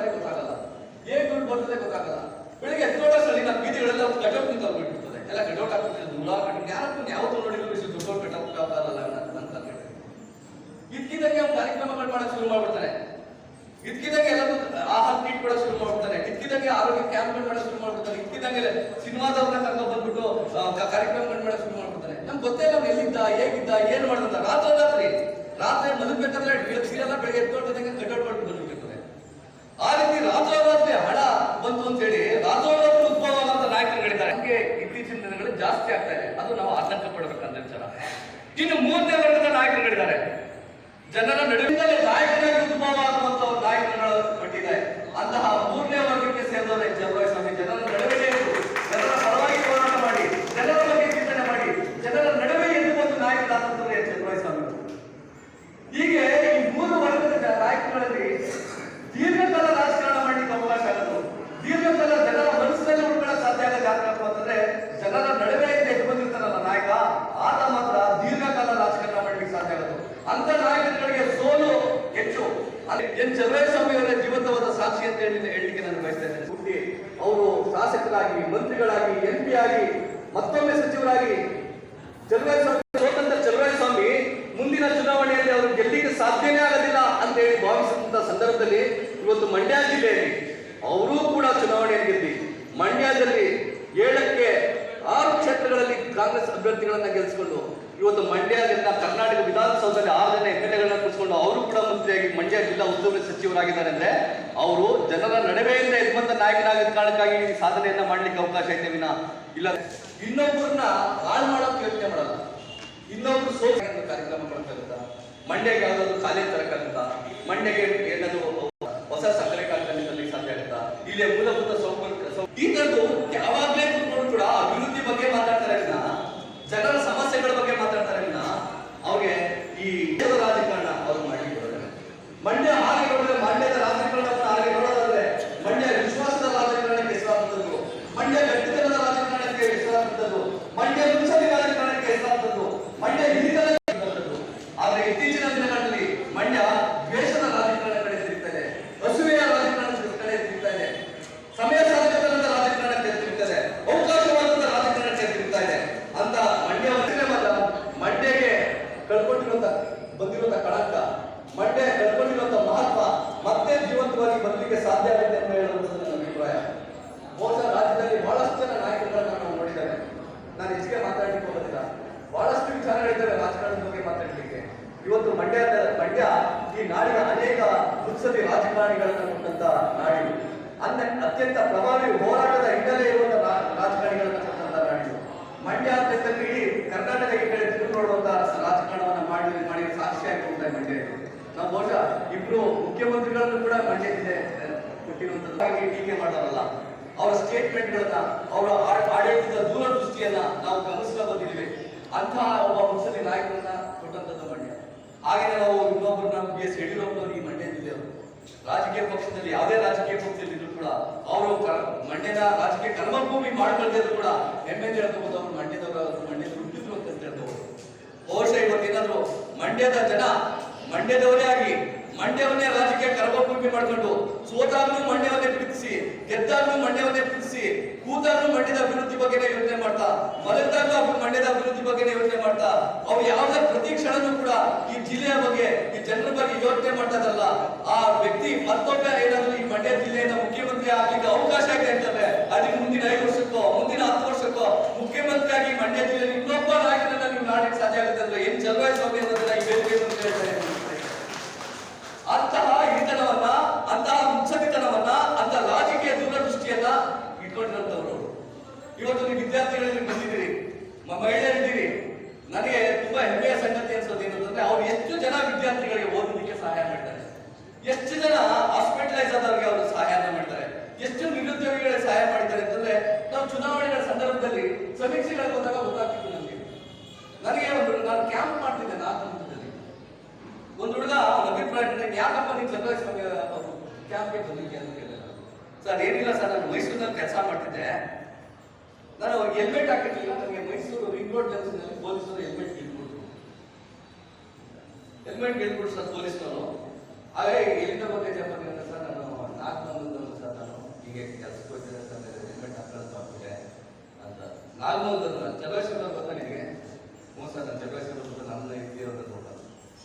ಮಾಡ್ತಾರೆ ಗೊತ್ತಾಗಲ್ಲ, ಹೇಗೆ ದುಡ್ಡು ಬರ್ತದೆ ಗೊತ್ತಾಗಲ್ಲ. ಬೆಳಿಗ್ಗೆ ಎದ್ದೋಳಷ್ಟರಲ್ಲಿ ನಮ್ಮ ಬೀದಿಗಳೆಲ್ಲ ಕಟೌಟ್ ನಿಂತೋಗ್ಬಿಟ್ಟಿರ್ತದೆ, ಎಲ್ಲ ಕಟೌಟ್ ಹಾಕ್ಬಿಟ್ಟಿದೆ, ದುಡ್ಡು ಹಾಕ್ಬಿಟ್ಟು ಯಾರಕ್ಕೂ ಯಾವತ್ತೂ ನೋಡಿದ್ರು ದುಡ್ಡು ಕಟೌಟ್ ಆಗಲ್ಲ ಅಂತ ಇದಕ್ಕಿದಂಗೆ ಅವ್ನು ಕಾರ್ಯಕ್ರಮಗಳು ಮಾಡಕ್ ಶುರು ಮಾಡ್ಬಿಡ್ತಾನೆ, ಇದಕ್ಕಿದಂಗೆ ಎಲ್ಲರೂ ಆಹಾರ ಟ್ರೀಟ್ ಕೊಡಕ್ ಶುರು ಮಾಡ್ಬಿಡ್ತಾನೆ, ಇದಕ್ಕಿದಂಗೆ ಆರೋಗ್ಯ ಕ್ಯಾಂಪ್ಗಳು ಮಾಡಕ್ ಶುರು ಮಾಡ್ಬಿಡ್ತಾನೆ, ಇದಕ್ಕಿದಂಗೆ ಸಿನಿಮಾದವ್ರನ್ನ ಕರ್ಕೊಂಡು ಬಂದ್ಬಿಟ್ಟು ಕಾರ್ಯಕ್ರಮಗಳು ಮಾಡಕ್ ಶುರು ಮಾಡ್ಬಿಡ್ತಾನೆ. ನಮ್ಗೆ ಗೊತ್ತೇ ಇಲ್ಲ ಅವ್ನು ಎಲ್ಲಿದ್ದ, ಹೇಗಿದ್ದ, ಏನ್ ಮಾಡಿದ. ರಾತ್ರಿ ಮಲಗಬೇಕಾದ್ರೆ ಸೀರೆಲ್ಲ ಬೆಳಗ್ಗೆ ಎದ್ದೋಟದಂಗೆ ಕಟೌಟ್ ಮಾಡಿ ಬಂದ್ಬಿಟ್ಟಿರ್ತದೆ. ಆ ರೀತಿ ರಾತ್ರಿ ಹಣ ಬಂತು ಅಂತ ಹೇಳಿ ರಾತ್ರಿ ಉದ್ಭವ ಆಗುವಂತ ನಾಯಕರುಗಳಿದ್ದಾರೆ. ನಮಗೆ ಇತ್ತೀಚಿನ ದಿನಗಳಲ್ಲಿ ಜಾಸ್ತಿ ಆಗ್ತಾ ಇದೆ, ಅದು ನಾವು ಆತಂಕ ಪಡಬೇಕಂತ ವಿಚಾರ. ಇನ್ನು ಮೂರನೇ ವರ್ಗದ ನಾಯಕರುಗಳಿದ್ದಾರೆ, ಜನರ ನಡುವಿನಲ್ಲೇ ನಾಯಕರಾಗಿ ಉದ್ಭವ ಆಗುವಂತ ನಾಯಕರುಗಳು ಪಟ್ಟಿದೆ. ಅಂತಹ ಮೂರನೇ ವರ್ಗಕ್ಕೆ ಸೇರಿದವರೇ ಚಲುವರಾಯಸ್ವಾಮಿ. ಜನರ ನಡುವೆ ಜನರ ಪರವಾಗಿ ಹೋರಾಟ ಮಾಡಿ, ಜನರ ಬಗ್ಗೆ ಚಿಂತನೆ ಮಾಡಿ, ಜನರ ನಡುವೆ ಎಂದು ಒಂದು ನಾಯಕರಾದಂತವರೇ ಚಲುವರಾಯಸ್ವಾಮಿ. ಹೀಗೆ ಈ ಮೂರು ವರ್ಗದ ನಾಯಕರುಗಳಲ್ಲಿ ದೀರ್ಘಕಾಲ ರಾಜಕಾರಣ ಮಾಡಲಿಕ್ಕೆ ಅವಕಾಶ ಆಗೋದು, ದೀರ್ಘಕಾಲ ಜನರ ಮನಸ್ಸಿನಲ್ಲಿ ಉಳ್ಕೊಳ್ಳೋಕೆ ಸಾಧ್ಯ ಆಗೋದು ಯಾಕಪ್ಪ ಅಂತಂದ್ರೆ ಜನರ ನಡುವೆ ಎದ್ದು ಬಂದಿರ್ತಾರಲ್ಲ ನಾಯಕ, ಆತ ಮಾತ್ರ ದೀರ್ಘಕಾಲ ರಾಜಕಾರಣ ಮಾಡ್ಲಿಕ್ಕೆ ಸಾಧ್ಯ ಆಗೋದು. ಅಂತ ನಾಯಕರುಗಳಿಗೆ ಸೋಲು ಹೆಚ್ಚು. ಎನ್ ಚಲುವರಾಯಸ್ವಾಮಿ ಅವರ ಜೀವಂತವಾದ ಸಾಕ್ಷಿ ಅಂತ ಹೇಳಲಿಕ್ಕೆ ನಾನು ಬಯಸ್ತಾ ಇದ್ದೇನೆ. ಹುಟ್ಟಿ ಅವರು ಶಾಸಕರಾಗಿ, ಮಂತ್ರಿಗಳಾಗಿ, MP ಆಗಿ, ಮತ್ತೊಮ್ಮೆ ಸಚಿವರಾಗಿ ಚಲುವರಾಯಸ್ವಾಮಿ ಸ್ವತಂತ್ರ ಚಲುವರಾಯಸ್ವಾಮಿ ಮುಂದಿನ ಚುನಾವಣೆಯಲ್ಲಿ ಅವರು ಗೆಲ್ಲಿಕ್ಕೆ ಸಾಧ್ಯನೇ ಆಗೋದಿಲ್ಲ ಅಂತ ಹೇಳಿ ಭಾವಿಸಿದಂತ ಸಂದರ್ಭದಲ್ಲಿ ಇವತ್ತು ಮಂಡ್ಯ ಜಿಲ್ಲೆಯಲ್ಲಿ ಅವರೂ ಕೂಡ ಚುನಾವಣೆಯಲ್ಲಿ ಗೆದ್ದಿ ಮಂಡ್ಯದಲ್ಲಿ 7ಕ್ಕೆ 6 ಕ್ಷೇತ್ರಗಳಲ್ಲಿ ಕಾಂಗ್ರೆಸ್ ಅಭ್ಯರ್ಥಿಗಳನ್ನ ಗೆಲ್ಲಿಸಿಕೊಂಡು ಇವತ್ತು ಮಂಡ್ಯದಿಂದ ಕರ್ನಾಟಕ ವಿಧಾನಸೌಧದಲ್ಲಿ 6 ಜನ MLAಗಳನ್ನ ಕೂರಿಸಿಕೊಂಡು ಅವರು ಕೂಡ ಮಂತ್ರಿಯಾಗಿ ಮಂಡ್ಯ ಜಿಲ್ಲಾ ಉಸ್ತುವಾರಿ ಸಚಿವರಾಗಿದ್ದಾರೆ. ಅಂದ್ರೆ ಅವರು ಜನರ ನಡುವೆಯಿಂದ ಎದ್ದಂತ ನಾಯಕನಾಗಿದ್ದ ಕಾರಣಕ್ಕಾಗಿ ಈ ಸಾಧನೆಯನ್ನ ಮಾಡ್ಲಿಕ್ಕೆ ಅವಕಾಶ ಇದೆ ವಿನ ಇಲ್ಲ ಇನ್ನೊಬ್ಬರನ್ನ ಹಾಳು ಮಾಡೋಕೆ ಯೋಚನೆ ಮಾಡಲ್ಲ. ಇನ್ನೊಬ್ರು ಸೋಲು ಕಾರ್ಯಕ್ರಮ ಮಾಡಕ್ಕಾಗುತ್ತಾ, ಮಂಡ್ಯಗೆ ಯಾವ್ದಾದ್ರು ಕಾಲೇಜ್ ತರಕ್ಕಾಗುತ್ತಾ, ಮಂಡ್ಯಗೆ ಏನಾದ್ರು ಹೊಸ ಸಕ್ಕರೆ ಕಾರ್ಖಾನೆ ತರಲಿಕ್ಕೆ ಸಾಧ್ಯ ಆಗುತ್ತಾ, ಇಲ್ಲೇ ಮೂಲಭೂತ ಸೌಕರ್ಯ ಈ ತರದ್ದು ಯಾವಾಗ್ಲೇ ಕೂತ್ಕೊಂಡು ಕೂಡ ಅಭಿವೃದ್ಧಿ ಬಗ್ಗೆ ಮಾತಾಡ್ತಾರೆ ವಿನ ಜನರ ಸಮಸ್ಯೆಗಳ ಬಗ್ಗೆ ಮಾತಾಡ್ತಾರೆ ವಿನ ಅವ್ರಿಗೆ ಈ ರಾಜಕಾರಣ ಅವ್ರು ಮಾಡ್ಲಿಕ್ಕೆ ಬರೋದಿಲ್ಲ. ಮಂಡ್ಯ ಹಾಗೆ ನೋಡಿದ್ರೆ ಮಂಡ್ಯದ ರಾಜಕಾರಣವನ್ನು ಹಾಗೆ ನೋಡೋದಾದ್ರೆ ಮಂಡ್ಯ ವಿಶ್ವಾಸದ ರಾಜಕಾರಣಕ್ಕೆ ಹೆಸರಾಗುತ್ತದೆ, ಮಂಡ್ಯ ಗಟ್ಟಿತನದ ರಾಜಕಾರಣಕ್ಕೆ ಹೆಸರಾಗುತ್ತದೆ, ಮಂಡ್ಯ ಮುಂಚೆ ರಾಜಕಾರಣಕ್ಕೆ ಹೆಸರಾಗುತ್ತದೆ, ಮಂಡ್ಯ ಹಿರಿತನ. ಆದ್ರೆ ಇತ್ತೀಚಿನ ದಿನಗಳಲ್ಲಿ ಮಂಡ್ಯ ದ್ವೇಷದ ರಾಜಕಾರಣ ಕಡೆ ತಿರುಗ್ತದೆ, ಹಸುವೆಯ ರಾಜಕಾರಣ ಕಡೆ ತಿರುಗ್ತಾ ಇದೆ, ಸಮಯ ಸಾಧಕತನದ ರಾಜಕಾರಣಕ್ಕೆ ತಿರುಗ್ತದೆ, ಅವಕಾಶವಾದದ ರಾಜಕಾರಣಕ್ಕೆ ತಿರುಗ್ತಾ ಇದೆ ಅಂತ ಮಂಡ್ಯಗೆ ಕಳ್ಕೊಂಡಿರುವಂತ ಬಂದಿರುವಂತ ಕಳಂಕ, ಮಂಡ್ಯ ಕಳ್ಕೊಂಡಿರುವಂತ ಮಹತ್ವ ಮತ್ತೆ ಜೀವಂತವಾಗಿ ಬರಲಿಕ್ಕೆ ಸಾಧ್ಯ ಆಗುತ್ತೆ ಅಂತ ಹೇಳುವಂಥದ್ದು ನನ್ನ ಅಭಿಪ್ರಾಯ. ಬಹುಶಃ ರಾಜ್ಯದಲ್ಲಿ ಬಹಳಷ್ಟು ಜನ ನಾಯಕರುಗಳನ್ನ ನಾವು ನೋಡಿದ್ದೇವೆ. ನಾನು ಹೆಚ್ಚಿಗೆ ಮಾತಾಡಲಿಕ್ಕೆ ಹೋಗೋದಿಲ್ಲ, ಬಹಳಷ್ಟು ವಿಚಾರಗಳಿದ್ದಾವೆ ರಾಜಕಾರಣದ ಬಗ್ಗೆ ಮಾತಾಡಲಿಕ್ಕೆ. ಇವತ್ತು ಮಂಡ್ಯ ಈ ನಾಡಿನ ಅನೇಕ ಮುತ್ಸದಿ ರಾಜಕಾರಣಿಗಳನ್ನ ಕೊಟ್ಟಂತ ನಾಡಿದು, ಅತ್ಯಂತ ಪ್ರಭಾವಿ ಹೋರಾಟದ ಹಿನ್ನೆಲೆ ಇರುವಂತ ರಾಜಕಾರಣಿಗಳನ್ನ ಕೊಟ್ಟಂತ ನಾಡಿದು. ಮಂಡ್ಯ ಅಂತಂದ್ರೆ ಇಡೀ ಕರ್ನಾಟಕ ಈ ಕಡೆ ತಿರುಗಿ ನೋಡುವಂತ ರಾಜಕಾರಣವನ್ನ ಮಾಡಿ ಸಾಕ್ಷಿಯಾಗಿ ಹೋಗ್ತಾರೆ ಮಂಡ್ಯ. ನಾವು ಬಹುಶಃ ಇಬ್ರು ಮುಖ್ಯಮಂತ್ರಿಗಳನ್ನು ಕೂಡ ಮಂಡ್ಯದಿಂದ ಕೊಟ್ಟಿರುವಂತದ್ದಾಗಿ ಟೀಕೆ ಮಾಡೋರಲ್ಲ, ಅವರ ಸ್ಟೇಟ್ಮೆಂಟ್ಗಳನ್ನ, ಅವರ ಆಡಳಿತದ ದೂರದೃಷ್ಟಿಯನ್ನ ನಾವು ಗಮನಿಸ್ತಾ ಬಂದಿದ್ದೀವಿ. ಅಂತಹ ಒಬ್ಬ ಮುತ್ಸದಿ ನಾಯಕರನ್ನ ಕೊಟ್ಟಂತದ್ದು ಮಂಡ್ಯ. ಹಾಗೆ ನಾವು ಇನ್ನೊಬ್ಬರನ್ನ BS ಯಡಿಯೂರಪ್ಪನವರು ಈ ಮಂಡ್ಯ ಜಿಲ್ಲೆಯವರು ರಾಜಕೀಯ ಪಕ್ಷದಲ್ಲಿ ಯಾವುದೇ ರಾಜಕೀಯ ಪಕ್ಷದಲ್ಲಿ ಇದ್ರು ಕೂಡ ಅವರು ಮಂಡ್ಯದ ರಾಜಕೀಯ ಕರ್ಮಭೂಮಿ ಮಾಡ್ಕೊಳ್ತಿದ್ರು ಕೂಡ ಹೆಮ್ಮೆ ಹೇಳ್ಬಹುದು ಅವರು ಮಂಡ್ಯದವರು, ಮಂಡ್ಯದ ಹುಟ್ಟಿದ್ರು ಅಂತ ಹೇಳ್ಬಹುದು. ಬಹುಶಃ ಇವತ್ತೇನಾದ್ರು ಮಂಡ್ಯದ ಜನ ಮಂಡ್ಯದವರೇ ಆಗಿ ಮಂಡ್ಯವನ್ನೇ ರಾಜಕೀಯ ಕರ್ಮಭೂಮಿ ಮಾಡ್ಕೊಂಡು ಸೋತಾಗ್ಲೂ ಮಂಡ್ಯವನ್ನೇ ಪ್ರೀತಿಸಿ, ಗೆದ್ದಾಗ್ಲೂ ಮಂಡ್ಯವನ್ನೇ ಪ್ರೀತಿಸಿ, ಕೂತಾಗ್ಲೂ ಮಂಡ್ಯದ ಅಭಿವೃದ್ಧಿ ಬಗ್ಗೆನೇ ಯೋಚನೆ ಮಾಡ್ತಾ, ಮಲಗಿದಾಗ್ಲೂ ಮಂಡ್ಯದ ಅಭಿವೃದ್ಧಿ ಬಗ್ಗೆನೇ ಯೋಚನೆ ಮಾಡ್ತಾ, ಅವ್ರು ಯಾವುದೇ ಪ್ರತಿ ಕ್ಷಣನೂ ಕೂಡ ಈ ಜಿಲ್ಲೆಯ ಬಗ್ಗೆ, ಈ ಜನರ ಬಗ್ಗೆ ಯೋಚನೆ ಮಾಡ್ತಾರಲ್ಲ, ಆ ವ್ಯಕ್ತಿ ಮತ್ತೊಮ್ಮೆ ಏನಾದ್ರು ಈ ಮಂಡ್ಯ ಜಿಲ್ಲೆಯಿಂದ ಮುಖ್ಯಮಂತ್ರಿ ಆಗ್ಲಿಕ್ಕೆ ಅವಕಾಶ ಇದೆ ಅಂತಂದ್ರೆ ಅದಕ್ಕೆ ಮುಂದಿನ 5 ವರ್ಷಕ್ಕೋ ಮುಂದಿನ 10 ವರ್ಷಕ್ಕೋ ಮುಖ್ಯಮಂತ್ರಿ ಆಗಿ ಮಂಡ್ಯ ಜಿಲ್ಲೆಯಲ್ಲಿ ಇನ್ನೊಬ್ಬ ನಾಯಕರನ್ನ ನೀವು ನಾಡಕ್ಕೆ ಸಾಧ್ಯ ಆಗುತ್ತೆ ಅಂದ್ರೆ ಎನ್ ಚಲುವರಾಯಸ್ವಾಮಿ ಅನ್ನೋದನ್ನ ಈ ವೇದಿಕೆ ಅಂತ ಹೇಳ್ತಾರೆ. ಅಂತಹ ಹಿರಿತನವನ್ನ, ಅಂತಹ ಮುತ್ಸದಿತನವನ್ನ, ಅಂತ ರಾಜಕೀಯ ದೂರದೃಷ್ಟಿಯನ್ನ ಇಟ್ಕೊಂಡಿರುವಂತವರು. ಇವತ್ತು ನೀವು ವಿದ್ಯಾರ್ಥಿಗಳಲ್ಲಿ ಬಂದಿದ್ದೀರಿ, ಮಹಿಳೆಯರಿದ್ದೀರಿ. ನನಗೆ ತುಂಬಾ ಹೆಮ್ಮೆಯ ಸಂಗತಿ ಅನ್ಸೋದು ಏನಂತಂದ್ರೆ ಅವ್ರು ಎಷ್ಟು ಜನ ವಿದ್ಯಾರ್ಥಿಗಳಿಗೆ ಓದೋದಕ್ಕೆ ಸಹಾಯ ಮಾಡ್ತಾರೆ, ಎಷ್ಟು ಜನ ಹಾಸ್ಪಿಟಲೈಸ್ ಆದವರಿಗೆ ಅವರು ಸಹಾಯನ ಮಾಡ್ತಾರೆ, ಎಷ್ಟು ನಿರುದ್ಯೋಗಿಗಳಿಗೆ ಸಹಾಯ ಮಾಡಿದ್ದಾರೆ ಅಂತಂದ್ರೆ ನಾವು ಚುನಾವಣೆಗಳ ಸಂದರ್ಭದಲ್ಲಿ ಸಮೀಕ್ಷೆಗಳಿಗೆ ಹೋದಾಗ ಗೊತ್ತಾಗ್ತಿತ್ತು ನನಗೆ ನಾನು ಕ್ಯಾಂಪ್ ಮಾಡ್ತಿದ್ದೆ 4 ಹಂತದಲ್ಲಿ. ಒಂದು ಹುಡುಗ ಅಭಿಪ್ರಾಯ ಯಾಕಪ್ಪ ನೀವು ಚಲುವರಾಯಸ್ವಾಮಿ ಕ್ಯಾಂಪ್ಗೆ ಬಂದಿದ್ದೆ ಅಂತ ಕೇಳಿದೆ. ಸರ್ ಏನಿಲ್ಲ ಸರ್, ನಾನು ಮೈಸೂರಿನಲ್ಲಿ ಕೆಲಸ ಮಾಡ್ತಿದ್ದೆ, ನಾನು ಹೆಲ್ಮೆಟ್ ಹಾಕಿರ್ಲಿಲ್ಲ, ನನಗೆ ಮೈಸೂರು ರಿಂಗ್ ರೋಡ್ ಜಂಕ್ಷನ್ನಲ್ಲಿ ಪೊಲೀಸರು ಹೆಲ್ಮೆಟ್ ಗೆಲ್ಬಿಟ್ರು ಸರ್ ಪೊಲೀಸ್ನವರು. ಹಾಗಾಗಿ ಎಲ್ಲಿಂದ ಬಂದಿದ್ದೆ ಸರ್, ನಾನು ಯಾಕೆ ಬಂದದ್ದು ಸರ್ ನಾನು ಹೀಗೆ ಕೆಲಸಕ್ಕೆ ಹೋಗ್ತಿದ್ದೆ ಸರ್ ಹೆಲ್ಮೆಟ್ ಹಾಕೊಳ್ಳೋದು ಆಗ್ತಿದೆ ಅಂತ ನಾಲ್ಕು ಚಲೋಶ್ವರ ಗೊತ್ತಾ ನಿನಗೆ? ಹ್ಞೂ ಸರ್ ನಾನು ಚಲೋಶ್ವರ ಗೊತ್ತು, ನಮ್ಮನ್ನ ಇಟ್ಟಿರೋದು ಗೊತ್ತ.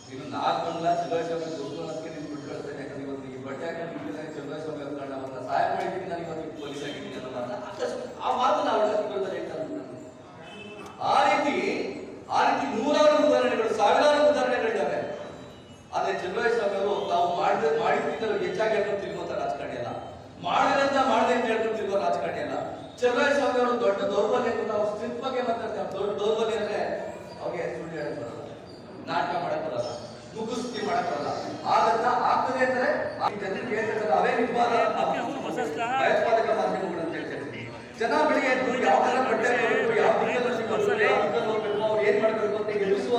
ನೀನು 4 ಮಂದಿ ಚಲೋಶ್ವರ ದುಡ್ಡು ಅದಕ್ಕೆ ನೀನು ಬಿಟ್ಟು ಕಳ್ತೇನೆ. ಯಾಕಂದ್ರೆ ಇವತ್ತು ಈ ಬಟ್ಟೆ ಹಾಕಿ ಚಲೋಶ್ವರ ಕರ್ಕೊಂಡು ಅವನ್ನ ಸಹಾಯ ಮಾಡಿದ್ದೀನಿ, ನಾನು ಇವತ್ತು ಪೊಲೀಸ್ ಆಗಿದ್ದೀನಿ ಅನ್ನೋ ಮಾತನ್ನ ಅಕಸ್ಮಾತ್ ಆ ಮಾತನ್ನ ಅವಳ ಆ ರೀತಿ ನೂರಾರು ಉದಾಹರಣೆಗಳು, ಸಾವಿರಾರು ಉದಾಹರಣೆಗಳಿದ್ದಾವೆ. ಆದ್ರೆ ಚಂದ್ರಸ್ವಾಮಿ ಅವರು ತಾವು ಮಾಡಿದ್ದಕ್ಕಿಂತ ಹೆಚ್ಚಾಗಿ ಹೇಳ್ಕೊಂಡು ತಿರುಗುವಂತ ರಾಜಕಾರಣಿ ಅಲ್ಲ, ಮಾಡಿದ್ರಿಂದ ಮಾಡದೆ ಅಂತ ಹೇಳ್ಕೊಂಡು ತಿರುಗೋ ರಾಜಕಾರಣಿ ಅಲ್ಲ. ಚಂದ್ರಸ್ವಾಮಿ ಅವರು ದೊಡ್ಡ ದೌರ್ಬಲ್ಯ, ನಾವು ಸ್ಟ್ರಿಪ್ ಬಗ್ಗೆ ಮಾತಾಡ್ತೇವೆ. ದೊಡ್ಡ ದೌರ್ಬಲ್ಯ ಅಂದ್ರೆ ಅವ್ರಿಗೆ ಸುಳ್ಳು ಹೇಳಕ್ ಬರಲ್ಲ, ನಾಟಕ ಮಾಡಕ್ ಬರಲ್ಲ, ಮುಗುಸ್ತಿ ಮಾಡಕ್ ಬರಲ್ಲ. ಆಗತ್ತಾ ಆಗ್ತದೆ ಅಂದ್ರೆ ಜನರಿಗೆ ಹೇಳ್ತಾರೆ ಅವೇ ನಿರ್ಮಾಣ ಭಯೋತ್ಪಾದಕ ಮಾಧ್ಯಮಗಳು ಅಂತ ಹೇಳ್ತಾರೆ. ಜನ ಬೆಳಿಗ್ಗೆ ಯಾವ ತರ ಬಟ್ಟೆ ಯಾವ ದಿಕ್ಕಲ್ಲಿ ಹೋಗ್ಬೇಕು, ಅವ್ರು ಏನ್ ಮಾಡ್ಬೇಕು ಅಂತ ಎದುರಿಸುವ